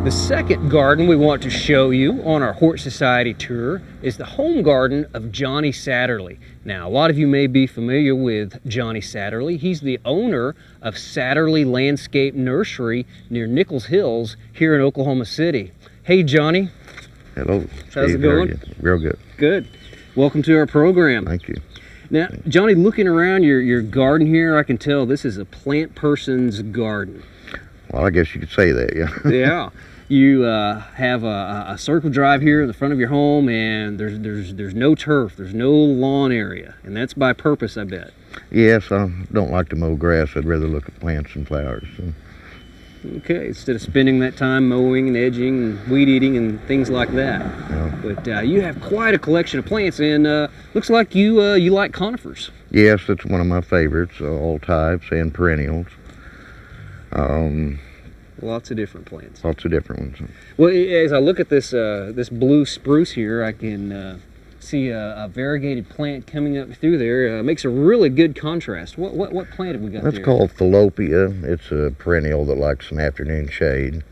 The second garden we want to show you on our Hort Society tour is the home garden of Johnny Satterlee. Now, a lot of you may be familiar with Johnny Satterlee. He's the owner of Satterlee Landscape Nursery near Nichols Hills here in Oklahoma City. Hey, Johnny. Hello. How's it going? Real good. Good. Welcome to our program. Thank you. Now, Johnny, looking around your garden here, I can tell this is a plant person's garden. Well, I guess you could say that, yeah. Yeah. You have a circle drive here in the front of your home, and there's no turf, there's no lawn area, and that's by purpose, I bet. Yes, I don't like to mow grass. I'd rather look at plants and flowers. So. Okay, instead of spending that time mowing and edging and weed eating and things like that. Yeah. But you have quite a collection of plants, and looks like you like conifers. Yes, that's one of my favorites, all types and perennials. Lots of different plants. Lots of different ones. Well, as I look at this this blue spruce here, I can see a variegated plant coming up through there. Makes a really good contrast. What plant have we got there? That's called lobelia. It's a perennial that likes some afternoon shade,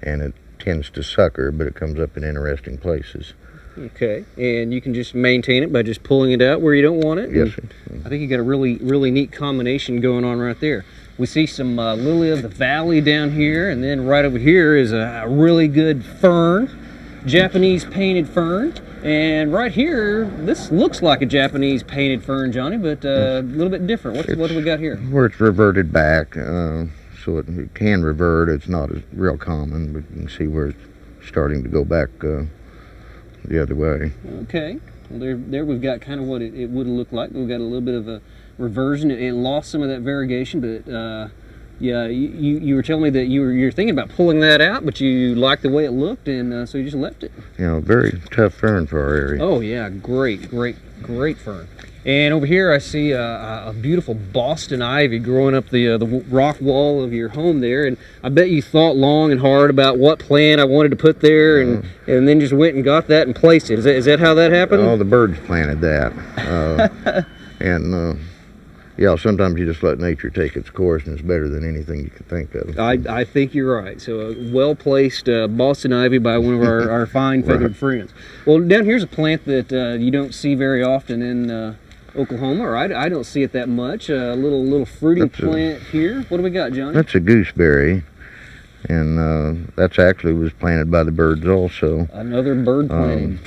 and it tends to sucker, but it comes up in interesting places. Okay, and you can just maintain it by just pulling it out where you don't want it? Yes, sir. I think you got a really neat combination going on right there. We see some lily of the valley down here, and then right over here is a really good fern, Japanese painted fern. And right here, this looks like a Japanese painted fern, Johnny, but a little bit different. What do we got here? Where it's reverted back, so it can revert. It's not as real common, but you can see where it's starting to go back the other way. Okay, well, there we've got kind of what it would look like. We've got a little bit of a reversion. It lost some of that variegation, but yeah, you were telling me that you're thinking about pulling that out, but you liked the way it looked, and so you just left it. You know, very tough fern for our area. Oh yeah, great fern. And over here I see a beautiful Boston ivy growing up the rock wall of your home there, and I bet you thought long and hard about what plant I wanted to put there, and then just went and got that and placed it. Is that how that happened? Oh, the birds planted that. And yeah, sometimes you just let nature take its course, and it's better than anything you can think of. I think you're right. So a well-placed Boston ivy by one of our fine feathered friends. Well, down here's a plant that you don't see very often in Oklahoma, or I don't see it that much. A little fruity plant here. What do we got, Johnny? That's a gooseberry, and that's actually was planted by the birds also. Another bird planting.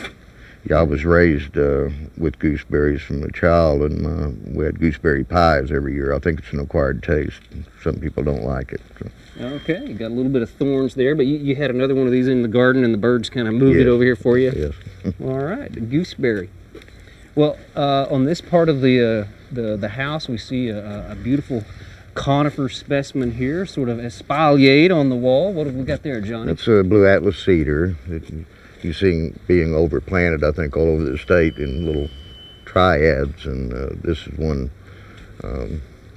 Yeah, I was raised with gooseberries from a child, and we had gooseberry pies every year. I think it's an acquired taste. Some people don't like it. So. Okay, you got a little bit of thorns there, but you had another one of these in the garden, and the birds kind of moved it over here for you? Yes. All right, the gooseberry. Well, on this part of the house, we see a beautiful conifer specimen here, sort of espalier on the wall. What have we got there, Johnny? That's a blue Atlas cedar. You see being overplanted, I think, all over the state in little triads, and this is one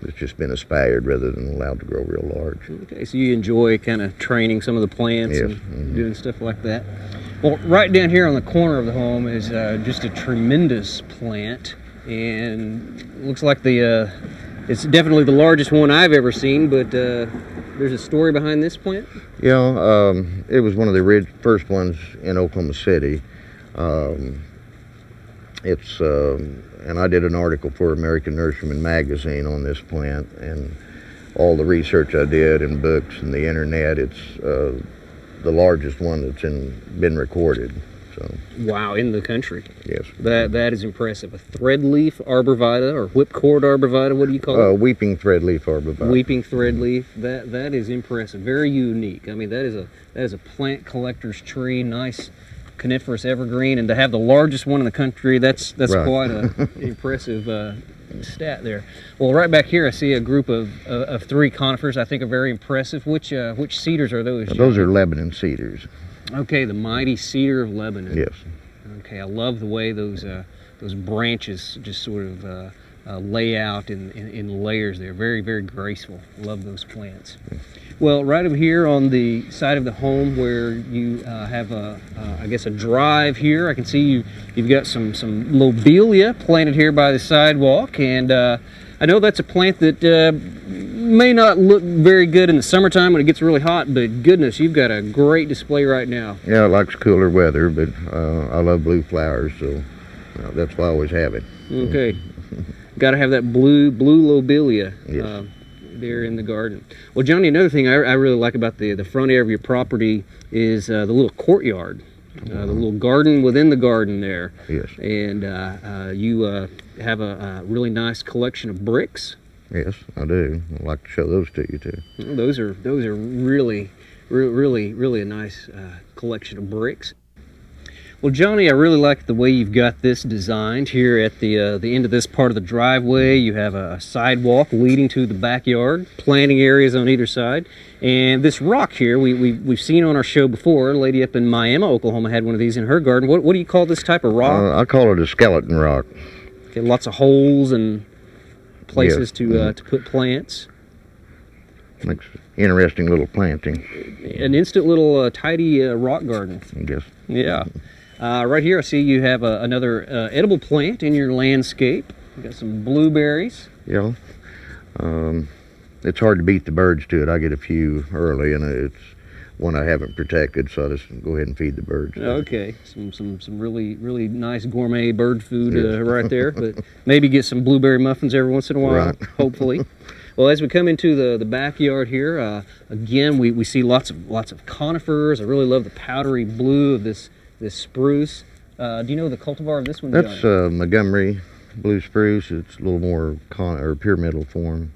that's just been aspired rather than allowed to grow real large. Okay, so you enjoy kind of training some of the plants and doing stuff like that. Well, right down here on the corner of the home is just a tremendous plant, and looks like it's definitely the largest one I've ever seen, but there's a story behind this plant? Yeah, it was one of the first ones in Oklahoma City. And I did an article for American Nurseryman magazine on this plant, and all the research I did and books and the internet, it's the largest one that's been recorded. So. Wow, in the country. Yes. That is impressive. A threadleaf arborvitae, or whipcord arborvitae, what do you call it? Weeping threadleaf arborvitae. Weeping threadleaf. That is impressive. Very unique. I mean, that is a plant collector's tree. Nice coniferous evergreen, and to have the largest one in the country, that's right. Quite an impressive stat there. Well, right back here I see a group of three conifers I think are very impressive. Which cedars are those? Those are Lebanon cedars. Okay, the mighty cedar of Lebanon. Yes. Okay, I love the way those branches just sort of lay out in layers there. Very graceful. Love those plants. Well, right over here on the side of the home where you have I guess a drive here, I can see you've got some lobelia planted here by the sidewalk, and I know that's a plant that may not look very good in the summertime when it gets really hot, but goodness, you've got a great display right now. Yeah, it likes cooler weather, but I love blue flowers, so that's why I always have it. Okay. Got to have that blue lobelia. Yes. There in the garden. Well, Johnny, another thing I really like about the front area of your property is the little courtyard, the little garden within the garden there. Yes. And you have a really nice collection of bricks. Yes, I do. I'd like to show those to you too. Those are really a nice collection of bricks. Well, Johnny, I really like the way you've got this designed here at the end of this part of the driveway. You have a sidewalk leading to the backyard, planting areas on either side, and this rock here we've seen on our show before. A lady up in Miami, Oklahoma, had one of these in her garden. What do you call this type of rock? I call it a skeleton rock. Okay, lots of holes and places to put plants. Makes interesting little planting. An instant little tidy rock garden. I guess. Yeah. Right here I see you have another edible plant in your landscape. You got some blueberries. Yeah. It's hard to beat the birds to it. I get a few early, and it's one I haven't protected, so I just go ahead and feed the birds. Okay. Some really nice gourmet bird food right there. But maybe get some blueberry muffins every once in a while, Right. hopefully. Well, as we come into the backyard here, again we see lots of conifers. I really love the powdery blue of this spruce. Do you know the cultivar of this one, Johnny? That's Montgomery blue spruce. It's a little more pyramidal form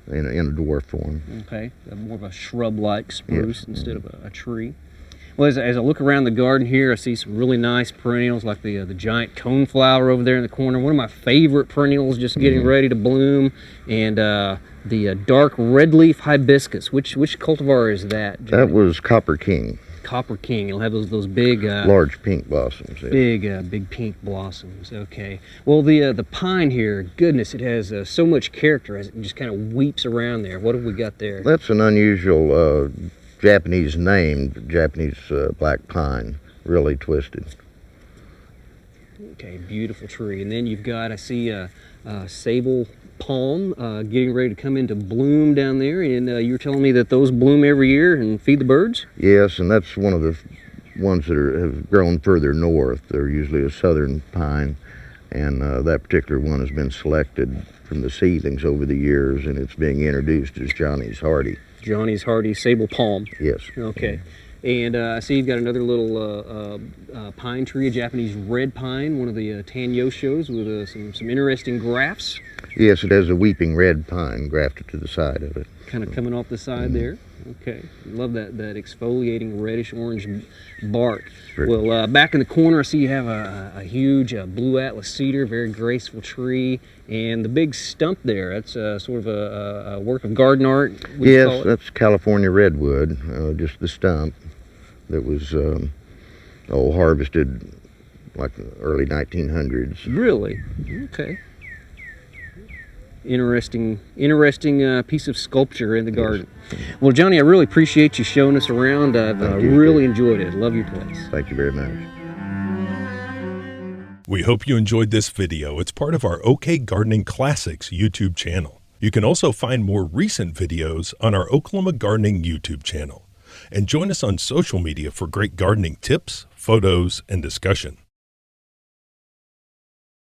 in a dwarf form. Okay, more of a shrub-like spruce instead of a tree. Well, as I look around the garden here, I see some really nice perennials like the giant coneflower over there in the corner. One of my favorite perennials just getting ready to bloom, and the dark red leaf hibiscus. Which cultivar is that, Johnny? That was Copper King. Copper King. It'll have those big large pink blossoms. Yeah. big pink blossoms. Okay. Well, the pine here, goodness, it has so much character as it just kind of weeps around there. What have we got there? That's an unusual Japanese name, Japanese black pine, really twisted. Okay, beautiful tree. And then you've got, I see a sabal palm getting ready to come into bloom down there, and you were telling me that those bloom every year and feed the birds? Yes, and that's one of the ones that have grown further north. They're usually a southern pine, and that particular one has been selected from the seedlings over the years, and it's being introduced as Johnny's Hardy. Johnny's Hardy sabal palm. Yes. Okay. And I see you've got another little pine tree, a Japanese red pine, one of the Tanyoshos with some interesting grafts. Yes, it has a weeping red pine grafted to the side of it. Kind of coming off the side there. Okay. Love that exfoliating reddish orange bark. Well, back in the corner, I see you have a huge blue Atlas cedar, very graceful tree. And the big stump there, that's sort of a work of garden art. Yes, that's California redwood, just the stump that was harvested like the early 1900s. Really? Okay. Interesting piece of sculpture in the garden. Yes. Well, Johnny, I really appreciate you showing us around. I've really enjoyed it. Love your place. Thank you very much. We hope you enjoyed this video. It's part of our OK Gardening Classics YouTube channel. You can also find more recent videos on our Oklahoma Gardening YouTube channel. And join us on social media for great gardening tips, photos, and discussion.